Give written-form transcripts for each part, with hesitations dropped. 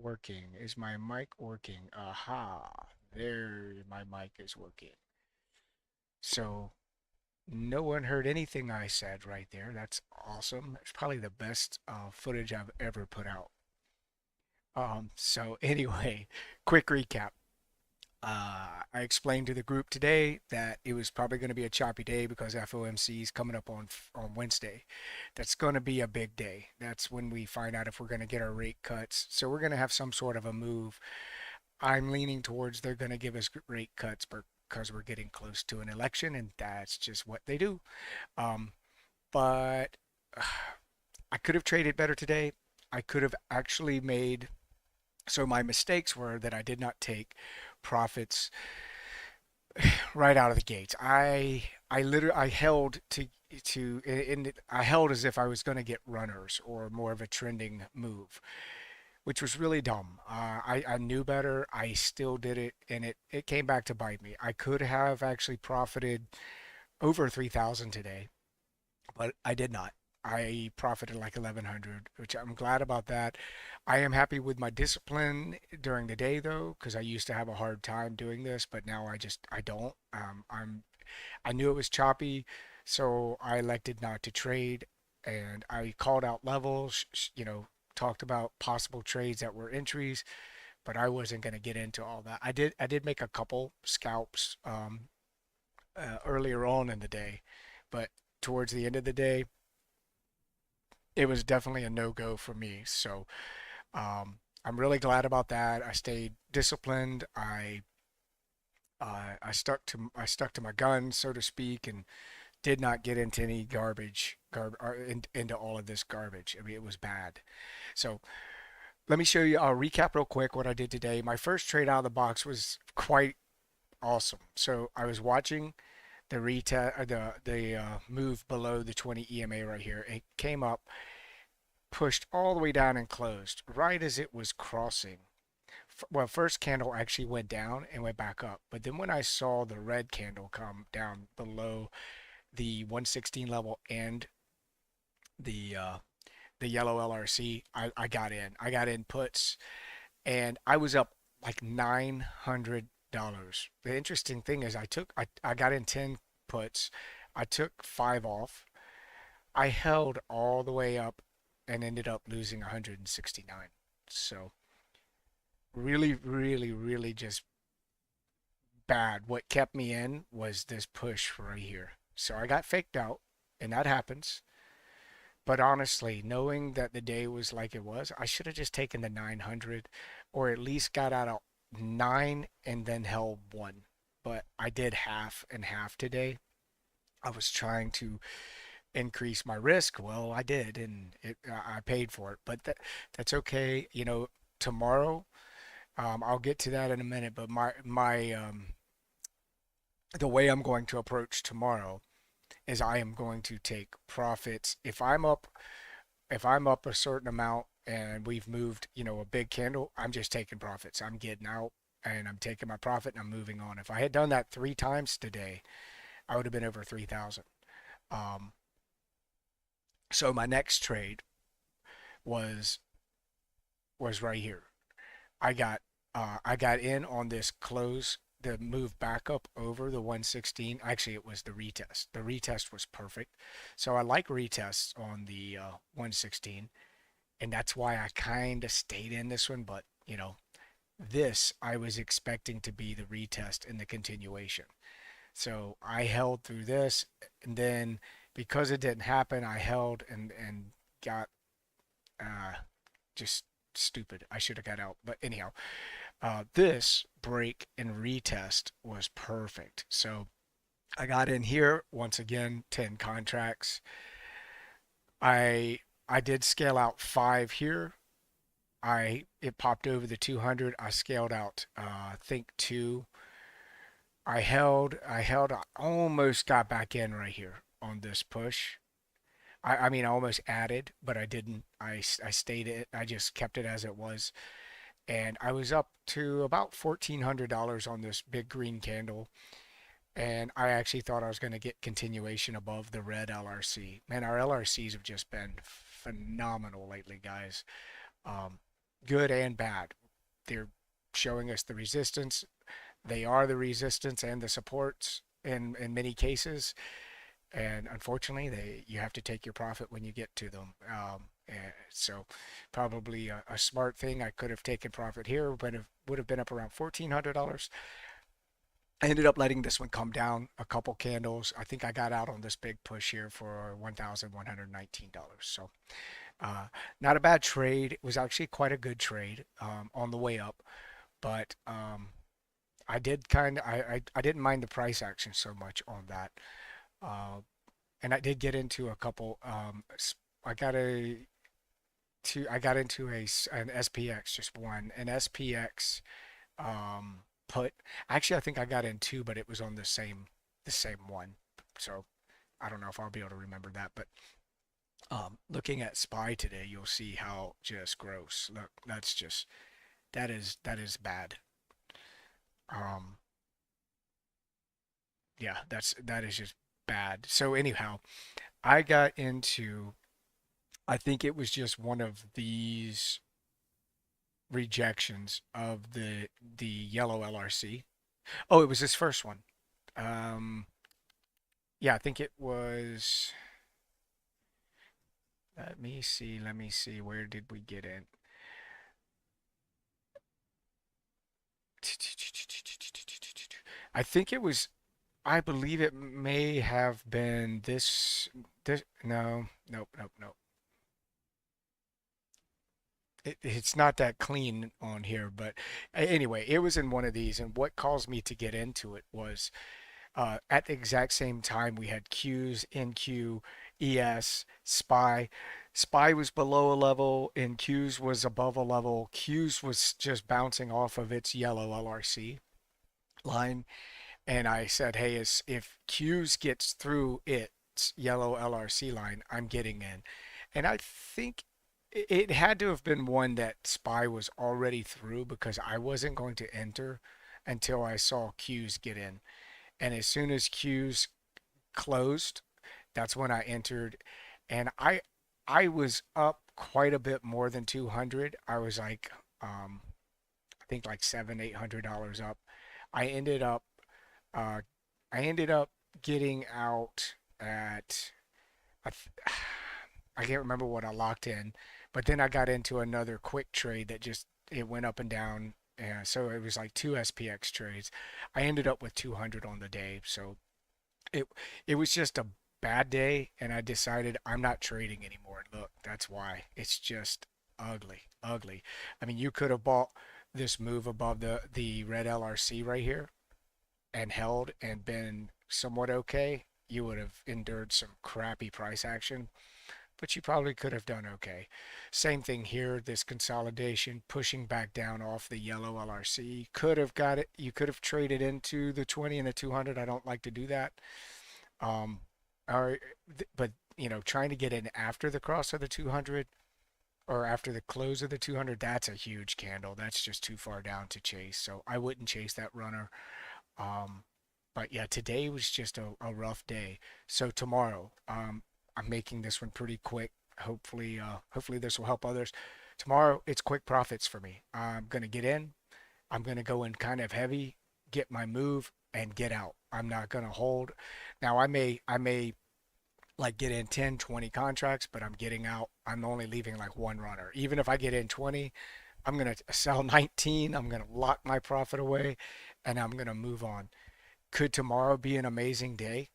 working? Is my mic working? Aha, there my mic is working. So no one heard anything I said right there. That's awesome. It's probably the best footage I've ever put out. So anyway, quick recap. I explained to the group today that it was probably going to be a choppy day because FOMC is coming up on Wednesday. That's going to be a big day. That's when we find out if we're going to get our rate cuts. So we're going to have some sort of a move. I'm leaning towards they're going to give us rate cuts because we're getting close to an election, and that's just what they do. Um, but I could have traded better today. I could have actually made so my mistakes were that I did not take profits right out of the gates. I held I held as if I was going to get runners or more of a trending move, which was really dumb. I knew better. I still did it, and it came back to bite me. I could have actually profited over 3,000 today, but I did not. I profited like 1100, which I'm glad about that. I am happy with my discipline during the day though, because I used to have a hard time doing this, but now I don't. I knew it was choppy, so I elected not to trade, and I called out levels, talked about possible trades that were entries, but I wasn't going to get into all that. I did make a couple scalps earlier on in the day, but towards the end of the day, it was definitely a no-go for me. So I'm really glad about that. I stayed disciplined. I stuck to my guns, so to speak, and did not get into any into all of this garbage. I mean, it was bad. So let me show you. I'll recap real quick what I did today. My first trade out of the box was quite awesome. So I was watching the move below the 20 EMA right here. It came up, pushed all the way down and closed right as it was crossing. Well, first candle actually went down and went back up, but then when I saw the red candle come down below the 116 level and the uh, the yellow LRC, I got in. I got in puts, and I was up like $900. The interesting thing is I got in 10 puts. I took 5 off. I held all the way up and ended up losing 169. So really, really, really just bad. What kept me in was this push right here. So I got faked out, and that happens. But honestly, knowing that the day was like it was, I should have just taken the 900 or at least got out of 9 and then held 1. But I did half and half today. I was trying to increase my risk. Well, I did, and I paid for it. But that's okay. Tomorrow, I'll get to that in a minute. But the way I'm going to approach tomorrow is I am going to take profits. If I'm up a certain amount and we've moved, a big candle, I'm just taking profits. I'm getting out and I'm taking my profit and I'm moving on. If I had done that 3 times today, I would have been over 3,000. Um, so my next trade was was right here. I got in on this close, the move back up over the 116. Actually, it was the retest. The retest was perfect. So I like retests on the 116, and that's why I kind of stayed in this one. But this I was expecting to be the retest and the continuation. So I held through this, and then because it didn't happen, I held and got uh, just stupid. I should have got out. But anyhow, this break and retest was perfect. So I got in here once again, 10 contracts. I did scale out 5 here. It popped over the 200. I scaled out I think 2. I almost got back in right here on this push. I mean, I almost added, but I didn't. I stayed it. I just kept it as it was. And I was up to about $1,400 on this big green candle. And I actually thought I was going to get continuation above the red LRC. Man, our LRCs have just been phenomenal lately, guys. Um, good and bad. They're showing us the resistance. They are the resistance and the supports in many cases. And unfortunately, you have to take your profit when you get to them. So probably a smart thing. I could have taken profit here, but it would have been up around $1,400. I ended up letting this one come down a couple candles. I think I got out on this big push here for $1,119. So not a bad trade. It was actually quite a good trade on the way up, but I did I didn't mind the price action so much on that. Uh, and I did get into a couple. I got I got into an SPX, just one, an SPX put. Actually, I think I got in two, but it was on the same one. So I don't know if I'll be able to remember that. But looking at SPY today, you'll see how just gross. Look, that's just that is bad. Um, yeah, that is just bad. So anyhow, I got into. I think it was just one of these rejections of the yellow LRC. Oh, it was his first one. Um, yeah, I think it was. Let me see. Let me see. Where did we get in? I think it was. I believe it may have been this. This. No. Nope. Nope. Nope. It's not that clean on here, but anyway, it was in one of these. And what caused me to get into it was at the exact same time we had Qs, NQ, ES, SPY. SPY was below a level, NQs was above a level. Qs was just bouncing off of its yellow LRC line. And I said, hey, if Qs gets through its yellow LRC line, I'm getting in. And I think it had to have been one that SPY was already through because I wasn't going to enter until I saw Qs get in. And as soon as Qs closed, that's when I entered. And I was up quite a bit more than 200. I was like I think like $700-800 up. I ended up uh I ended up getting out at I, I can't remember what I locked in, but then I got into another quick trade that just it went up and down. So it was like two SPX trades. I ended up with 200 on the day. So it it was just a bad day, and I decided I'm not trading anymore. Look, that's why. It's just ugly, ugly. I mean, you could have bought this move above the red LRC right here and held and been somewhat okay. You would have endured some crappy price action, but you probably could have done okay. Same thing here, this consolidation pushing back down off the yellow LRC. Could have got it. You could have traded into the 20 and the 200. I don't like to do that. Um, or, but trying to get in after the cross of the 200 or after the close of the 200, that's a huge candle. That's just too far down to chase. So I wouldn't chase that runner. Um, but yeah, today was just a rough day. So tomorrow, I'm making this one pretty quick. Hopefully this will help others. Tomorrow, it's quick profits for me. I'm gonna get in. I'm gonna go in kind of heavy, get my move, and get out. I'm not gonna hold. Now I may like get in 10, 20 contracts, but I'm getting out. I'm only leaving like one runner. Even if I get in 20, I'm gonna sell 19. I'm gonna lock my profit away, and I'm gonna move on. Could tomorrow be an amazing day?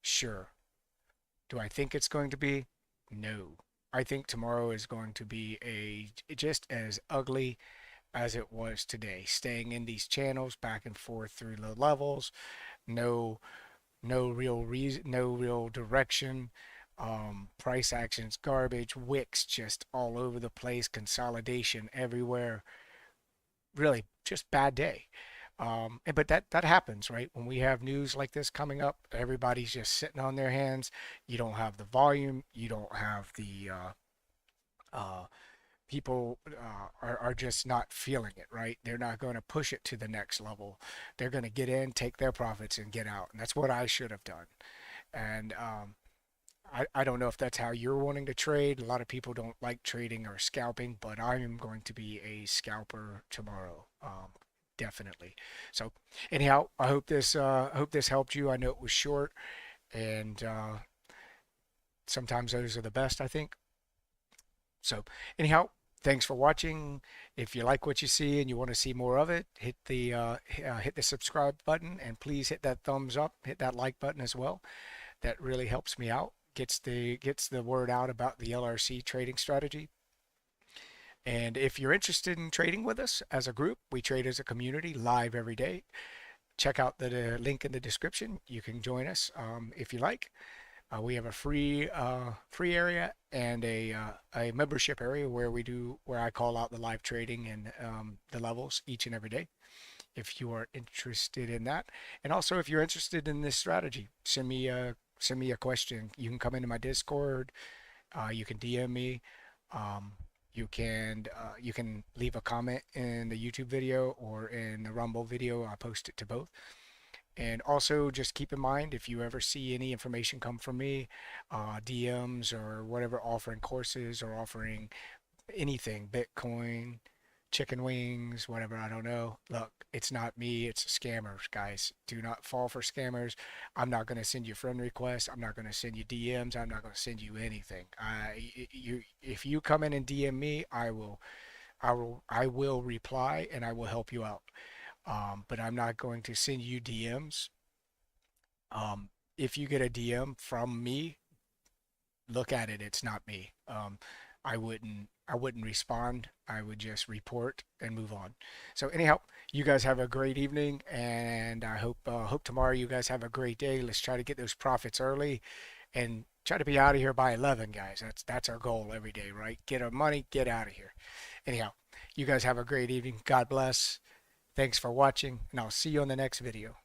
Sure. Do I think it's going to be? No. I think tomorrow is going to be a just as ugly as it was today, staying in these channels back and forth through the levels. No, no real reason, no real direction. Price actions garbage, wicks just all over the place, consolidation everywhere. Really, just bad day. But that happens, right? When we have news like this coming up, everybody's just sitting on their hands. You don't have the volume. You don't have the uh, people are just not feeling it, right? They're not going to push it to the next level. They're going to get in, take their profits, and get out. And that's what I should have done. And I don't know if that's how you're wanting to trade. A lot of people don't like trading or scalping, but I am going to be a scalper tomorrow. Definitely. So anyhow, I hope this helped you. I know it was short, and sometimes those are the best, I think. So anyhow, thanks for watching. If you like what you see and you want to see more of it, hit the subscribe button, and please hit that thumbs up, hit that like button as well. That really helps me out. Gets the word out about the LRC trading strategy. And if you're interested in trading with us as a group, we trade as a community live every day. Check out the link in the description. You can join us if you like. We have a free area and a membership area where I call out the live trading and the levels each and every day. If you are interested in that, and also if you're interested in this strategy, send me a question. You can come into my Discord. You can DM me. Um, you can leave a comment in the YouTube video or in the Rumble video. I post it to both. And also just keep in mind, if you ever see any information come from me, DMs or whatever, offering courses or offering anything, Bitcoin, chicken wings, whatever, I don't know. Look, it's not me, it's scammers, guys. Do not fall for scammers. I'm not going to send you friend requests. I'm not going to send you DMs. I'm not going to send you anything. If you come in and DM me, I will reply and I will help you out. But I'm not going to send you DMs. If you get a DM from me, look at it. It's not me. I wouldn't respond. I would just report and move on. So anyhow, you guys have a great evening, and I hope tomorrow you guys have a great day. Let's try to get those profits early, and try to be out of here by 11, guys. That's our goal every day, right? Get our money, get out of here. Anyhow, you guys have a great evening. God bless. Thanks for watching, and I'll see you on the next video.